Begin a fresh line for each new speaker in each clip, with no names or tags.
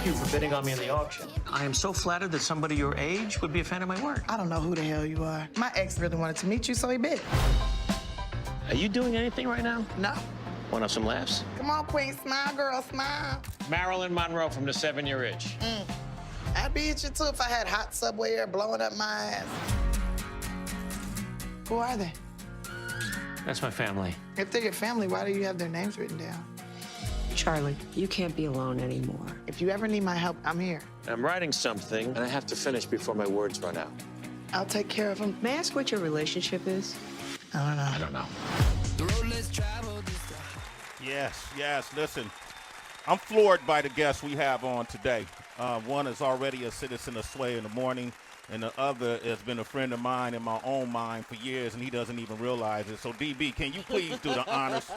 you for bidding on me in the auction. I am so flattered that somebody your age would be a fan of my work.
I don't know who the hell you are. My ex really wanted to meet you, so he bid.
Are you doing anything right now?
No.
Want to have some laughs?
Come on, Queen, smile, girl, smile.
Marilyn Monroe from the 7-Year Itch.
I'd be at you too if I had hot subway air blowing up my ass. Who are they?
That's my family.
If they're your family, why do you have their names written down?
Charlie, you can't be alone anymore.
If you ever need my help, I'm here.
I'm writing something, and I have to finish before my words run out.
I'll take care of them.
May I ask what your relationship is?
I don't know.
Yes. Listen, I'm floored by the guests we have on today. One is already a citizen of Sway in the morning, and the other has been a friend of mine in my own mind for years, and he doesn't even realize it. So, DB, can you please do the honors?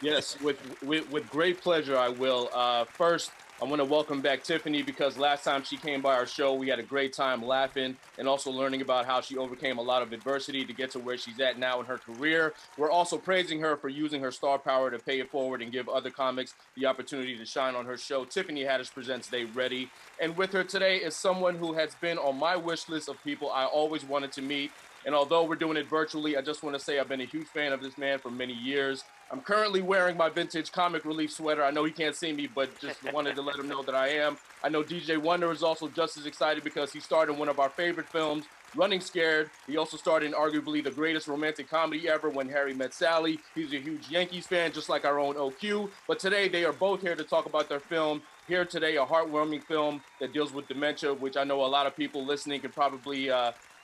Yes, with great pleasure, I will. First, I want to welcome back Tiffany because last time she came by our show, we had a great time laughing and also learning about how she overcame a lot of adversity to get to where she's at now in her career. We're also praising her for using her star power to pay it forward and give other comics the opportunity to shine on her show. Tiffany Haddish presents They Ready. And with her today is someone who has been on my wish list of people I always wanted to meet. And although we're doing it virtually, I just want to say I've been a huge fan of this man for many years. I'm currently wearing my vintage Comic Relief sweater. I know he can't see me, but just wanted to let him know that I am. I know DJ Wonder is also just as excited because he starred in one of our favorite films, Running Scared. He also starred in arguably the greatest romantic comedy ever, When Harry Met Sally. He's a huge Yankees fan, just like our own OQ. But today they are both here to talk about their film. Here today, a heartwarming film that deals with dementia, which I know a lot of people listening can probably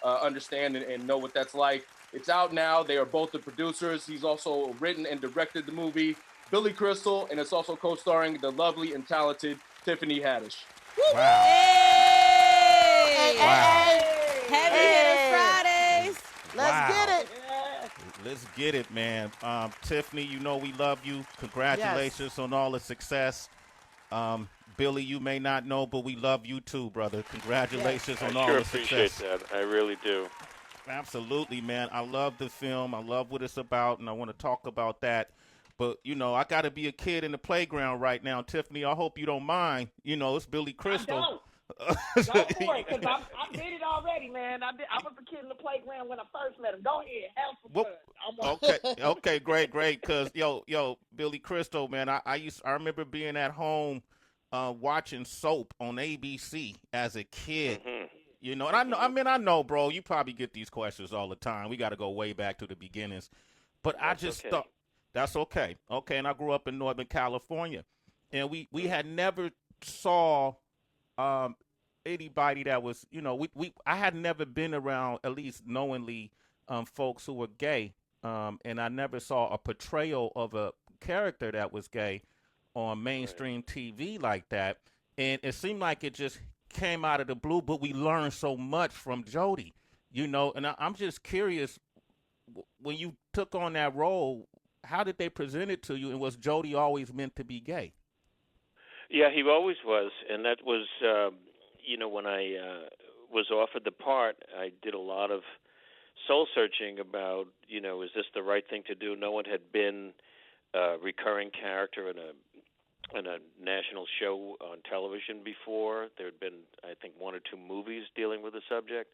understand and know what that's like. It's out now. They are both the producers. He's also written and directed the movie, Billie Crystal, and it's also co-starring the lovely and talented Tiffany Haddish.
Wow.
Hey. Heavy Hitter Fridays.
Let's get it.
Let's get it, man. Tiffany, you know we love you. Congratulations on all the success. Billie, you may not know, but we love you too, brother. Congratulations on all the success.
I sure appreciate that. I really do.
Absolutely, man. I love the film. I love what it's about, and I want to talk about that. But, you know, I got to be a kid in the playground right now. Tiffany, I hope you don't mind. You know, it's Billie Crystal.
I don't. Go for it, because I did it already, man. I was a kid in the playground when I first met him. Go ahead. Have some fun.
Okay, great. Because, yo, Billie Crystal, man, I remember being at home watching soap on ABC as a kid. Mm-hmm. You know, and I know, bro, you probably get these questions all the time. We got to go way back to the beginnings. But I just thought, that's okay. Okay, and I grew up in Northern California. And we had never saw anybody that was, you know, I had never been around, at least knowingly, folks who were gay. And I never saw a portrayal of a character that was gay on mainstream TV like that. And it seemed like it just came out of the blue, but we learned so much from Jody, you know, and I'm just curious, when you took on that role, how did they present it to you, and was Jody always meant to be gay?
Yeah, he always was, and that was, you know, when I was offered the part, I did a lot of soul-searching about, you know, is this the right thing to do? No one had been a recurring character in a national show on television before. There had been, I think, 1 or 2 movies dealing with the subject.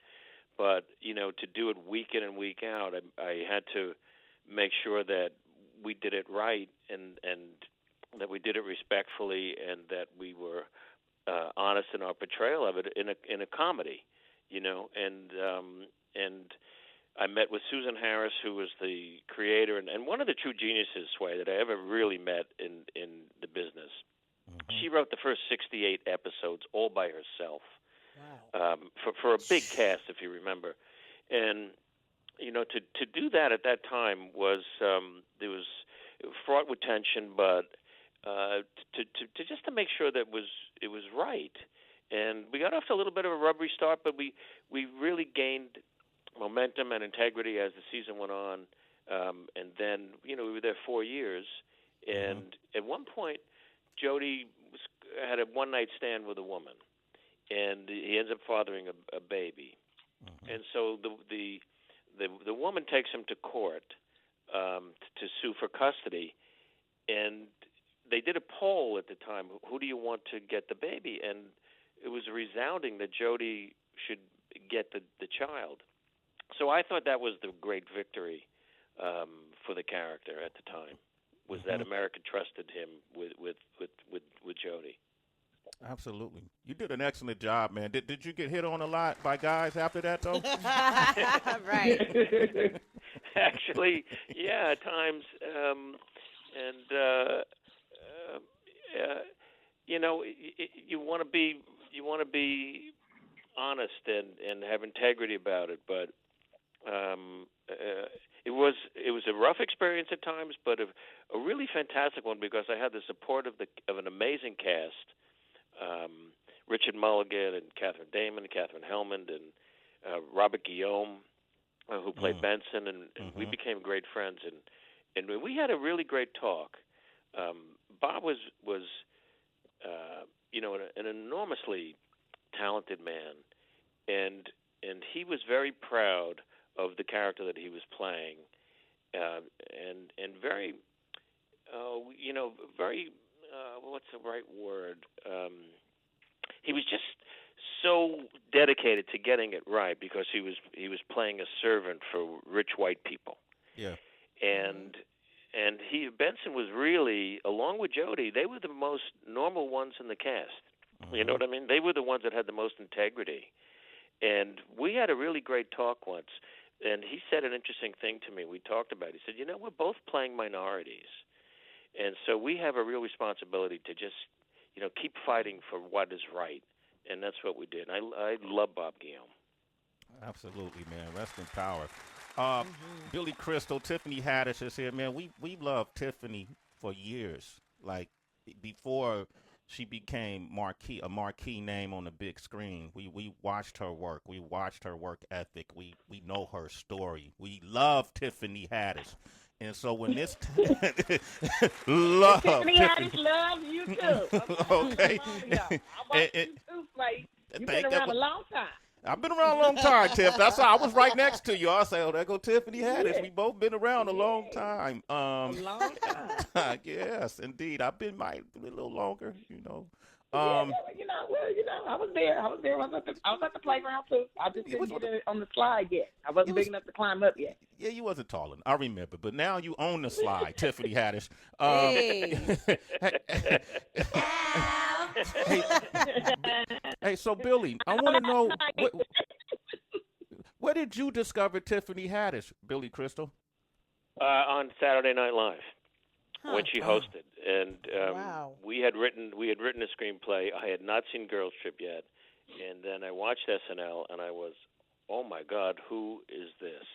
But, you know, to do it week in and week out, I had to make sure that we did it right and that we did it respectfully and that we were honest in our portrayal of it in a comedy, you know. And I met with Susan Harris, who was the creator and one of the true geniuses, Sway, that I ever really met in the business. Mm-hmm. She wrote the first 68 episodes all by herself. Wow. For a big cast, if you remember. And, you know, to do that at that time was it was fraught with tension, but to just to make sure that it was right. And we got off to a little bit of a rubbery start, but we really gained momentum and integrity as the season went on, and then, you know, we were there 4 years, and at one point, Jody had a one-night stand with a woman, and he ends up fathering a baby, and so the woman takes him to court to sue for custody, and they did a poll at the time. Who do you want to get the baby? And it was resounding that Jodie should get the child. So I thought that was the great victory for the character at the time. Was that America trusted him with Jodie.
Absolutely. You did an excellent job, man. Did you get hit on a lot by guys after that, though?
Right.
Actually, yeah, at times. You know, you want to be honest and have integrity about it, but it was a rough experience at times, but a really fantastic one because I had the support of an amazing cast. Richard Mulligan and Catherine Damon, Catherine Hellman, and Robert Guillaume, who played Benson, and we became great friends. And we had a really great talk. Bob was you know, an enormously talented man, and he was very proud of the character that he was playing, and very, you know, very. What's the right word? He was just so dedicated to getting it right because he was playing a servant for rich white people.
Yeah.
And Benson was really, along with Jodie, they were the most normal ones in the cast. You know what I mean? They were the ones that had the most integrity. And we had a really great talk once, and he said an interesting thing to me. We talked about it. He said, you know, we're both playing minorities. And so we have a real responsibility to just, you know, keep fighting for what is right. And that's what we did. I love Bob Guillaume.
Absolutely, man. Rest in power. Billie Crystal, Tiffany Haddish is here, man. We loved Tiffany for years, like before she became a marquee name on the big screen. We watched her work. We watched her work ethic. We know her story. We love Tiffany Haddish. And so when this love
Tiffany Haddish loves you too.
Okay.
I watched you too, Sway. You've been around a long time.
I've been around a long time, Tiff. That's why I was right next to you. I say, oh, there go Tiffany Haddish. We both been around a long time.
A long time.
Yes, indeed. I've been a little longer, you know.
I was there. I was at the playground too. I just didn't get it on the slide yet. I wasn't big enough to climb up yet.
Yeah, you wasn't tall enough. I remember. But now you own the slide, Tiffany Haddish. Hey, so Billie, I want to know, where did you discover Tiffany Haddish, Billie Crystal?
On Saturday Night Live. When she hosted, and
Wow.
we had written a screenplay. I had not seen Girls Trip yet, and then I watched SNL, and I was, oh my God, who is this?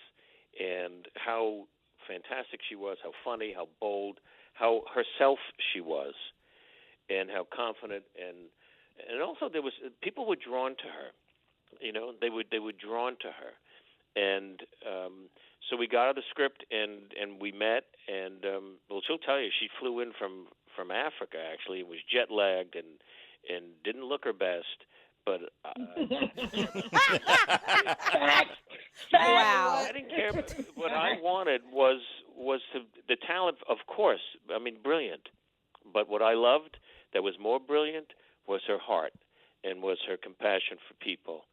And how fantastic she was, how funny, how bold, how herself she was, and how confident, and also there was people were drawn to her. You know, they were drawn to her, and so we got her the script, and we met, and well, she'll tell you she flew in from Africa. Actually, and was jet lagged and didn't look her best, but
Wow.
I didn't care. What I wanted was the talent, of course. I mean, brilliant. But what I loved that was more brilliant was her heart and was her compassion for people.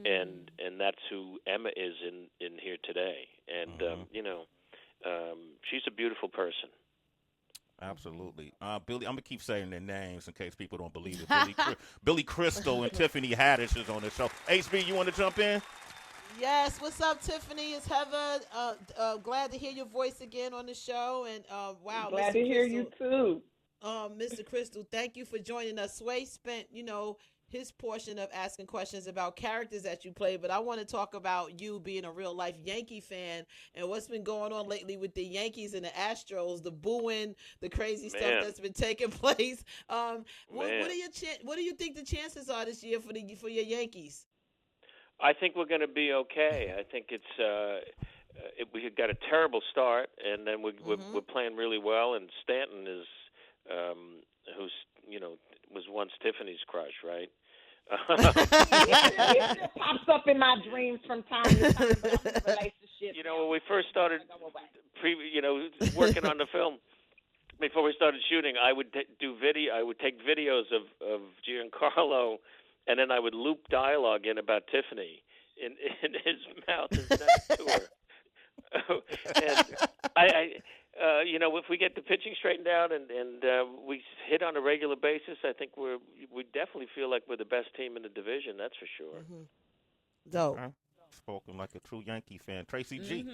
And that's who Emma is in here today. And, you know, she's a beautiful person.
Absolutely. Billie, I'm going to keep saying their names in case people don't believe it. Billie Crystal and Tiffany Haddish is on the show. HB, you want to jump in?
Yes. What's up, Tiffany? It's Heather. Glad to hear your voice again on the show. And wow.
Glad
Mr.
to hear
Crystal,
you too.
Mr. Crystal, thank you for joining us. Sway spent, his portion of asking questions about characters that you play, but I want to talk about you being a real life Yankee fan and what's been going on lately with the Yankees and the Astros, the booing, the crazy stuff that's been taking place. What do you think the chances are this year for your Yankees?
I think we're going to be okay. I think we got a terrible start, and then we're playing really well. And Stanton is, who's was once Tiffany's crush, right?
It just pops up in my dreams from time to time. Relationship.
When we first started, working on the film, before we started shooting, I would do video. I would take videos of Giancarlo, and then I would loop dialogue in about Tiffany in his mouth and send it to her. And if we get the pitching straightened out and we hit on a regular basis, I think we definitely feel like we're the best team in the division. That's for sure.
Dope.
Spoken like a true Yankee fan. Tracy G.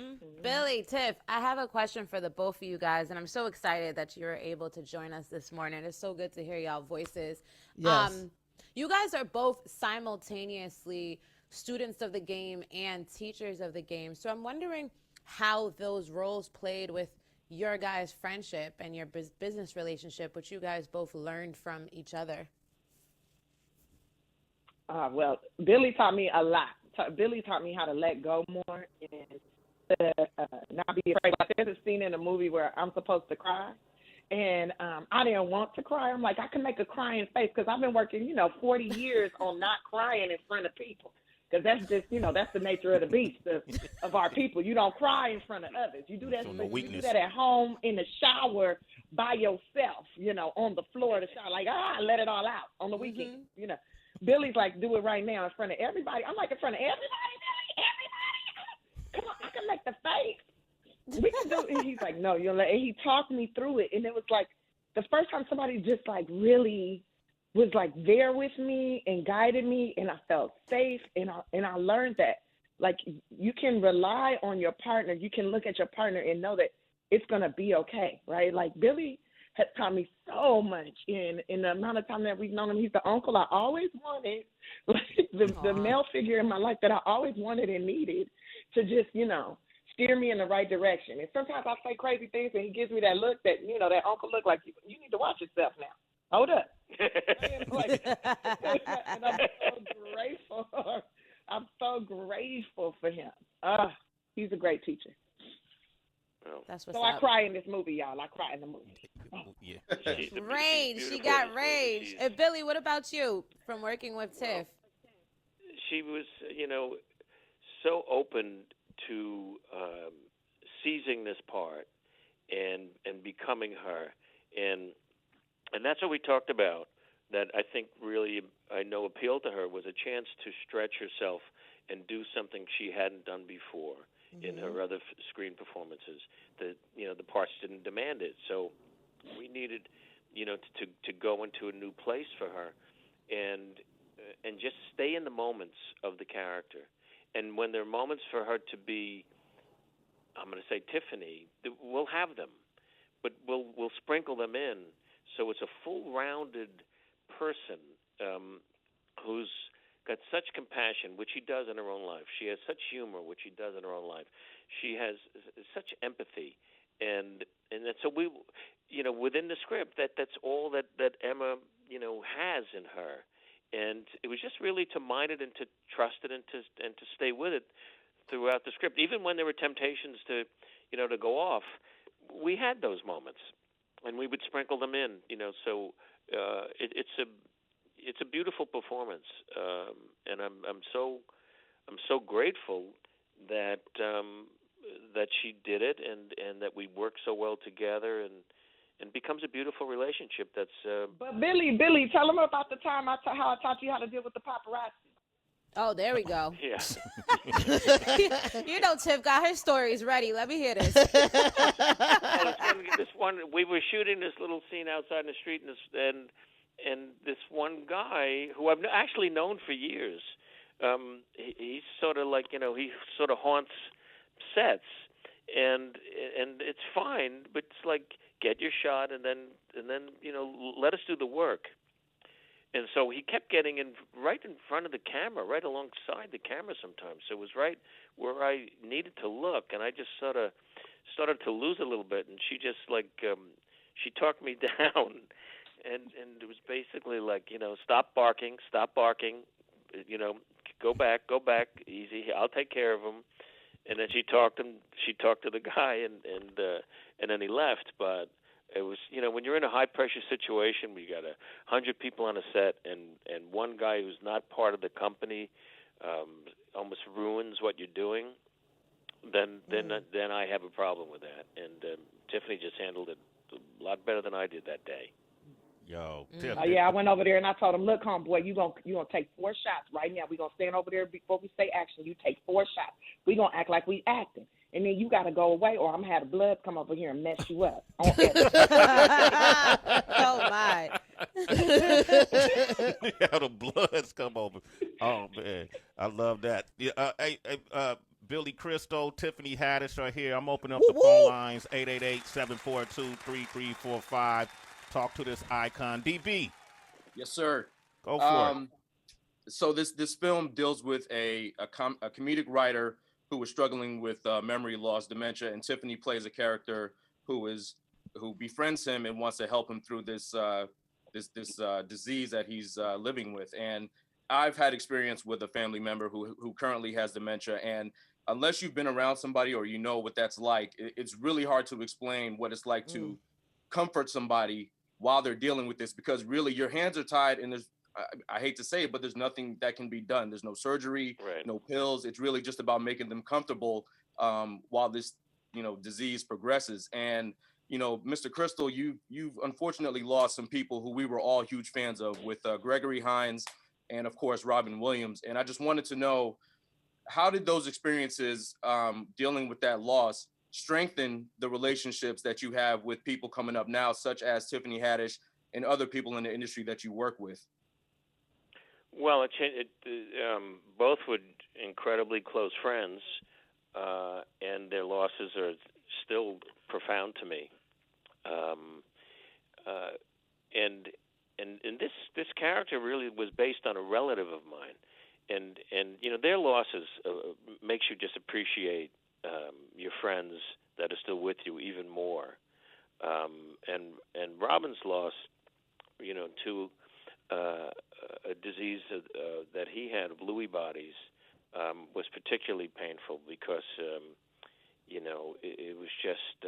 Billie, Tiff, I have a question for the both of you guys, and I'm so excited that you were able to join us this morning. It's so good to hear y'all voices.
Yes.
You guys are both simultaneously students of the game and teachers of the game. So I'm wondering how those roles played with your guys' friendship and your business relationship, which you guys both learned from each other.
Well, Billie taught me a lot. Billie taught me how to let go more and to not be afraid. Like, there's a scene in the movie where I'm supposed to cry, and I didn't want to cry. I'm like, I can make a crying face because I've been working, 40 years on not crying in front of people. Because that's just, that's the nature of the beast of our people. You don't cry in front of others. You do that.
So no
you
weakness.
do that at home in the shower by yourself. On the floor of the shower, like let it all out on the weekend. Billie's like, do it right now in front of everybody. I'm like, in front of everybody, Billie, everybody. Come on, I can make the face. We can do it. And he's like, no, you'll let. And he talked me through it, and it was like the first time somebody just like really was like there with me and guided me, and I felt safe, and I learned that like you can rely on your partner. You can look at your partner and know that it's gonna be okay, right? Like Billie has taught me so much in the amount of time that we've known him. He's the uncle I always wanted, like the male figure in my life that I always wanted and needed to just, steer me in the right direction. And sometimes I say crazy things and he gives me that look that, that uncle look like, you need to watch yourself now. Hold up. And I'm so grateful. I'm so grateful for him. He's a great teacher.
That's what's
so
up.
I cry in this movie, y'all. I cry in the movie.
Yeah.
Rage. She got rage. And Billie, what about you from working with Tiff?
She was, so open to seizing this part and becoming her. And that's what we talked about, that I think really, I know, appealed to her was a chance to stretch herself and do something she hadn't done before. In her other screen performances, the parts didn't demand it, so we needed, to go into a new place for her, and just stay in the moments of the character, and when there are moments for her to be, I'm going to say Tiffany, we'll have them, but we'll sprinkle them in, so it's a full-rounded person who's got such compassion, which she does in her own life. She has such humor, which she does in her own life. She has such empathy, and so we, within the script, that's all that Emma, has in her, and it was just really to mine it and to trust it and to stay with it throughout the script. Even when there were temptations to go off, we had those moments, and we would sprinkle them in. So it's a beautiful performance, and I'm so grateful that she did it, and that we work so well together, and becomes a beautiful relationship. That's.
But Billie, tell them about the time how I taught you how to deal with the paparazzi.
Oh, there we go.
Yeah.
Tiff got her stories ready. Let me hear this.
This one, we were shooting this little scene outside in the street, and this one guy who I've actually known for years, he's sort of like, he sort of haunts sets, and it's fine, but it's like, get your shot, and then let us do the work. And so he kept getting right in front of the camera, right alongside the camera sometimes. So it was right where I needed to look, and I just sort of started to lose a little bit, and she just she talked me down. And it was basically like, stop barking, go back, easy. I'll take care of him. And then she talked to the guy, and then he left. But it was, when you're in a high pressure situation, we got 100 people on a set, and one guy who's not part of the company almost ruins what you're doing. Then I have a problem with that. And Tiffany just handled it a lot better than I did that day.
Yo,
yeah, I went over there and I told him, look, homeboy, you gonna take 4 shots right now. We're gonna stand over there before we say action. You take 4 shots. We're gonna act like we acting. And then you gotta go away or I'm gonna have the blood come over here and mess you up.
Oh my.
How the bloods come over. Oh man, I love that. Yeah, Billie Crystal, Tiffany Haddish are here. I'm opening up the phone lines, 888-742-3345. Talk to this icon. DB.
Yes, sir.
Go for it.
So this film deals with a comedic writer who was struggling with memory loss, dementia, and Tiffany plays a character who befriends him and wants to help him through this disease that he's living with. And I've had experience with a family member who currently has dementia, and unless you've been around somebody or you know what that's like, it's really hard to explain what it's like to comfort somebody while they're dealing with this, because really your hands are tied and I hate to say it, but there's nothing that can be done. There's no surgery, no pills. It's really just about making them comfortable while this, disease progresses. And, Mr. Crystal, you've unfortunately lost some people who we were all huge fans of, with Gregory Hines and of course, Robin Williams. And I just wanted to know, how did those experiences dealing with that loss strengthen the relationships that you have with people coming up now, such as Tiffany Haddish and other people in the industry that you work with?
Well, both were incredibly close friends, and their losses are still profound to me. And this character really was based on a relative of mine, and their losses makes you just appreciate your friends that are still with you even more. And Robin's loss, to a disease that he had of Lewy bodies, was particularly painful because it was just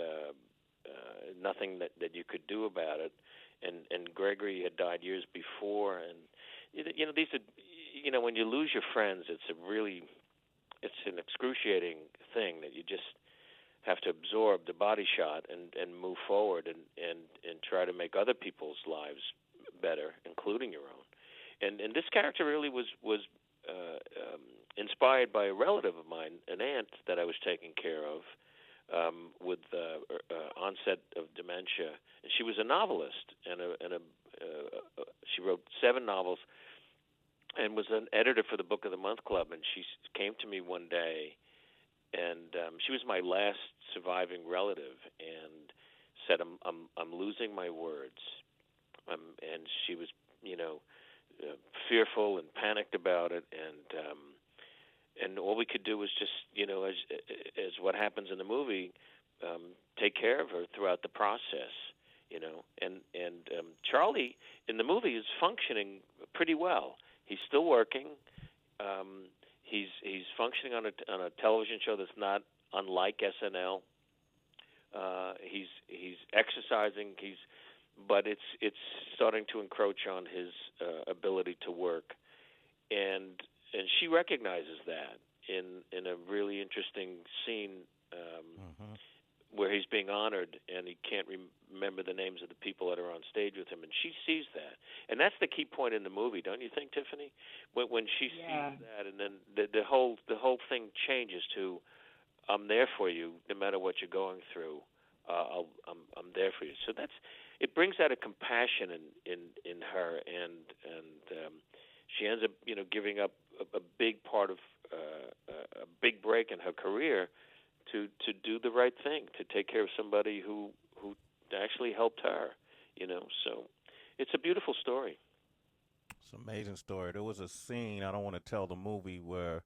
nothing that you could do about it. And Gregory had died years before, and these are when you lose your friends, it's an excruciating thing that you just have to absorb the body shot and move forward and try to make other people's lives better, including your own. And this character really was inspired by a relative of mine, an aunt that I was taking care of with onset of dementia. And she was a novelist, and she wrote 7 novels and was an editor for the Book of the Month Club. And she came to me one day, and she was my last surviving relative, and said, I'm losing my words. And she was, fearful and panicked about it, and all we could do was just, as what happens in the movie, take care of her throughout the process, And Charlie in the movie is functioning pretty well. He's still working. He's functioning on a television show that's not unlike SNL. He's exercising. But it's starting to encroach on his ability to work, and she recognizes that in a really interesting scene where he's being honored, and he can't remember the names of the people that are on stage with him, and she sees that, and that's the key point in the movie, don't you think, Tiffany? When she sees that, and then the whole thing changes to, I'm there for you no matter what you're going through. I'm there for you. So it brings out a compassion in her, and she ends up giving up a big part of a big break in her career to do the right thing, to take care of somebody who actually helped her. So it's a beautiful story.
It's an amazing story. There was a scene, I don't want to tell the movie, where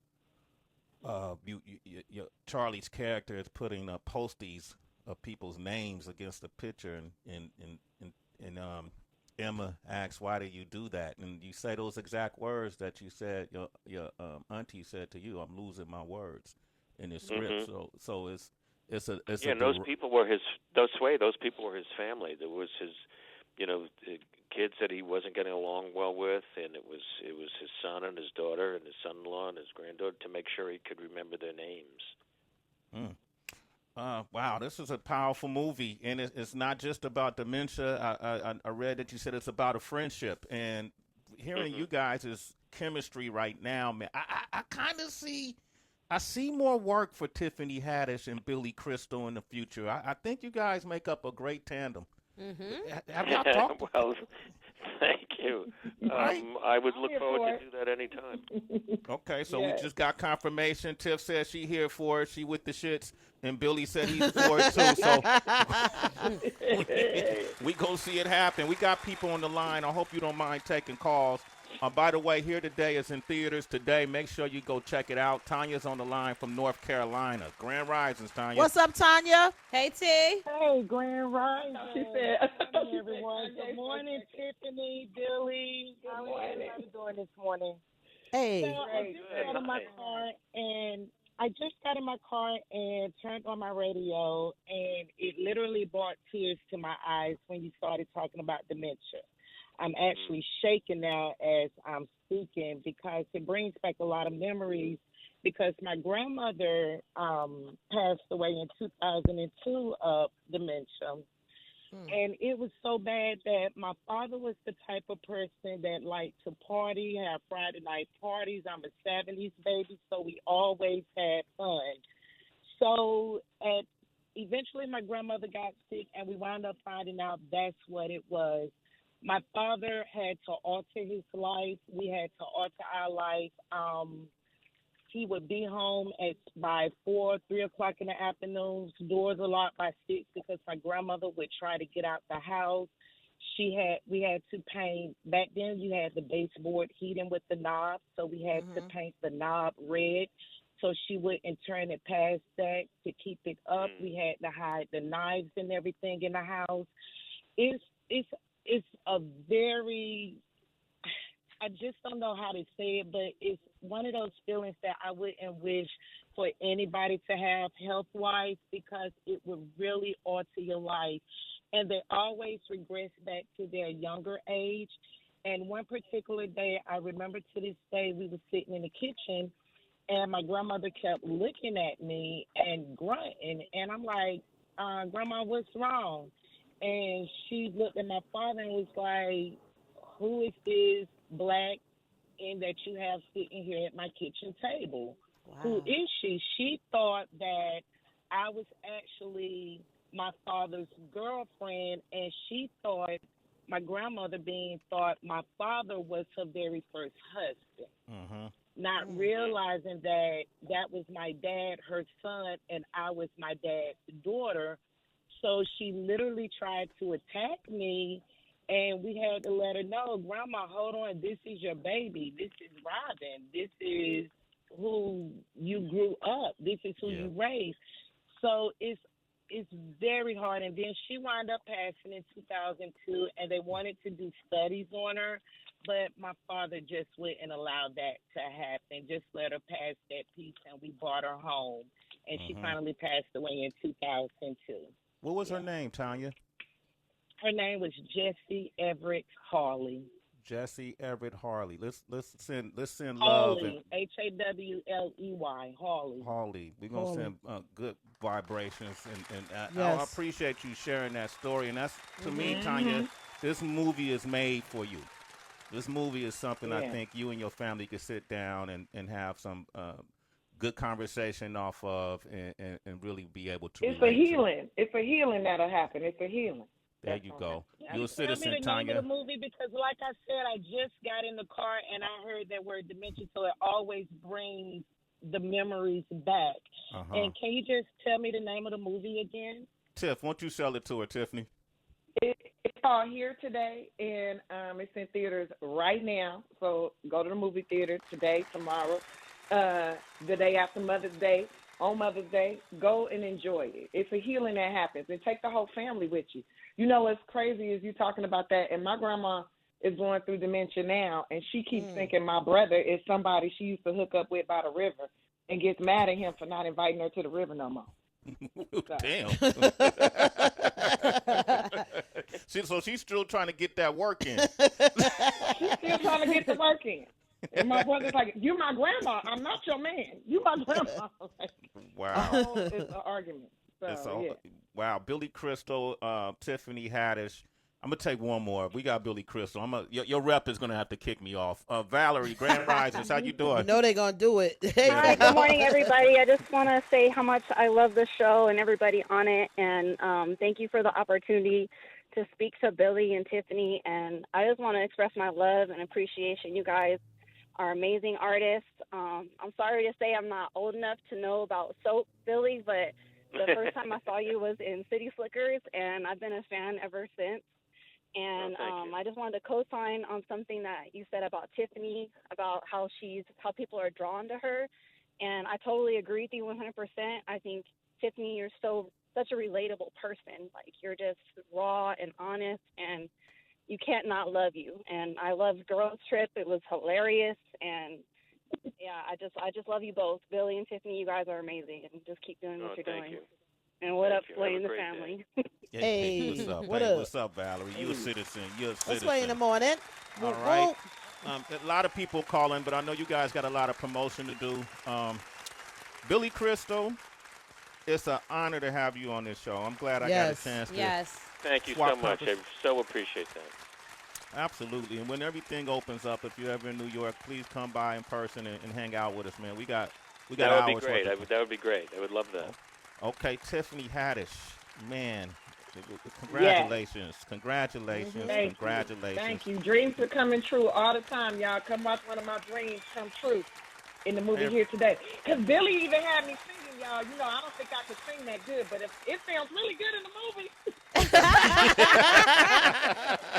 Charlie's character is putting posties of people's names against the picture, and Emma asks, "Why do you do that?" And you say those exact words that you said your auntie said to you. I'm losing my words in his script. So it's
those people were those people were his family. There was his kids that he wasn't getting along well with, and it was his son and his daughter and his son-in-law and his granddaughter, to make sure he could remember their names.
Wow, this is a powerful movie, and it's not just about dementia. I read that you said it's about a friendship, and hearing you guys' chemistry right now, man, I kind of see more work for Tiffany Haddish and Billie Crystal in the future. I think you guys make up a great tandem. Have y'all talked?
Well, thank you.
Right?
I would look forward to do that anytime.
Okay, so we just got confirmation. Tiff says she here for it. She with the shits, and Billy said he's for it too. So we go see it happen. We got people on the line. I hope you don't mind taking calls. By the way, Here Today is in theaters today. Make sure you go check it out. Tanya's on the line from North Carolina. Grand Risings, Tanya.
What's up, Tanya?
Hey, T.
Hey, Grand Rising.
She said.
Good morning, everyone. Good morning, Tiffany, Billy. How are you doing this morning?
Hey.
So I just got in my car and turned on my radio, and it literally brought tears to my eyes when you started talking about dementia. I'm actually shaking now as I'm speaking because it brings back a lot of memories because my grandmother passed away in 2002 of dementia. And it was so bad that my father was the type of person that liked to party, have Friday night parties. I'm a 70s baby, so we always had fun. So eventually my grandmother got sick, and we wound up finding out that's what it was. My father had to alter his life. We had to alter our life. He would be home by 3 o'clock in the afternoon. Doors are locked by 6 because my grandmother would try to get out the house. We had to paint. Back then, you had the baseboard heating with the knob, so we had to paint the knob red so she wouldn't turn it past that to keep it up. We had to hide the knives and everything in the house. It's a very, I just don't know how to say it, but it's one of those feelings that I wouldn't wish for anybody to have health-wise because it would really alter your life. And they always regress back to their younger age. And one particular day, I remember to this day, we were sitting in the kitchen, and my grandmother kept looking at me and grunting. And I'm like, Grandma, what's wrong? And she looked at my father and was like, who is this black and that you have sitting here at my kitchen table? Wow. Who is she? She thought that I was actually my father's girlfriend, and she thought, my grandmother thought my father was her very first husband. Not realizing that was my dad, her son, and I was my dad's daughter. So she literally tried to attack me, and we had to let her know, Grandma, hold on, this is your baby. This is Robin. This is who you grew up. This is who you raised. So it's very hard. And then she wound up passing in 2002, and they wanted to do studies on her, but my father just wouldn't allow that to happen. Just let her pass that piece, and we brought her home. And she finally passed away in 2002.
What was her name, Tanya?
Her name was Jessie Everett Harley.
Jessie Everett Harley. Let's send love.
Harley, Hawley, Harley.
Harley. We're gonna send good vibrations, and I appreciate you sharing that story. And that's to me, Tanya, this movie is made for you. This movie is something I think you and your family could sit down and have some good conversation off of and really be able to.
It's a healing. It's a healing that'll happen. It's a healing.
There you go. You're a citizen, Tanya.
Tell me the name of the movie because, like I said, I just got in the car and I heard that word dementia, so it always brings the memories back. And can you just tell me the name of the movie again?
Tiff, why don't you sell it to her, Tiffany?
It's called Here Today, and it's in theaters right now. So go to the movie theater today, tomorrow, the day after Mother's Day, on Mother's Day. Go and enjoy it. It's a healing that happens, and take the whole family with you. You know what's crazy is you talking about that, and my grandma is going through dementia now, and she keeps thinking my brother is somebody she used to hook up with by the river and gets mad at him for not inviting her to the river no more.
Damn. So she's still trying to get that work in.
She's still trying to get the work in. And my brother's like, you're my grandma. I'm not your man. You my grandma.
Wow.
It's an argument. So,
Wow, Billie Crystal, Tiffany Haddish. I'm gonna take one more. We got Billie Crystal. Your rep is gonna have to kick me off. Valerie, Grand Risings, how you doing?
You know they're gonna do it.
Hi, good morning, everybody. I just want to say how much I love the show and everybody on it, and thank you for the opportunity to speak to Billie and Tiffany. And I just want to express my love and appreciation. You guys are amazing artists. I'm sorry to say I'm not old enough to know about soap, Billie, but the first time I saw you was in City Slickers, and I've been a fan ever since. And I just wanted to co-sign on something that you said about Tiffany, about how people are drawn to her. And I totally agree with you 100%. I think, Tiffany, you're such a relatable person. Like, you're just raw and honest, and you can't not love you. And I loved Girls Trip. It was hilarious. And yeah, I just love you both. Billie and Tiffany, you guys are amazing, and just keep doing what you're doing.
You.
And what up, Sway and the family?
Hey,
what's up?
what
Hey,
up?
what's up, Valerie? You a citizen. You're a citizen.
Let's play in the morning.
All right. A lot of people calling, but I know you guys got a lot of promotion to do. Billie Crystal, it's an honor to have you on this show. I'm glad I got a chance to.
Thank you so much. I so appreciate that.
Absolutely. And when everything opens up, if you're ever in New York, please come by in person and hang out with us, man. We got
that
hours.
Would be great. That would be great. I would love that.
Okay, Tiffany Haddish, man, congratulations.
Yes.
Congratulations.
Thank
Congratulations.
Thank you. Dreams are coming true all the time, y'all. Come watch one of my dreams come true in the movie here today. Because Billie even had me singing, y'all. You know, I don't think I could sing that good, but it sounds really good in the movie.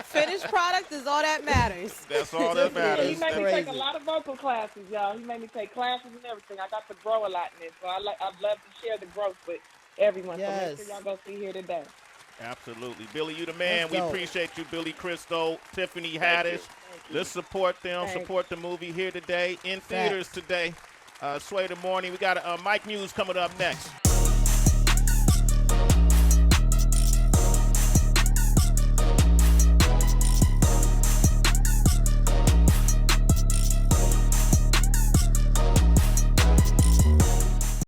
Finished product is all that matters.
That's all that matters.
He made me take a lot of vocal classes, y'all. He made me take classes and everything. I got to grow a lot in this, so I'd love to share the growth with everyone.
Yes.
So make sure y'all go see here today.
Absolutely. Billie, you the man.
Let's
We
go.
appreciate you, Billie Crystal, Tiffany Haddish. Let's support them.
Thanks.
Support the movie here today, in theaters today. Sway the Morning. We got Mike Muse coming up next.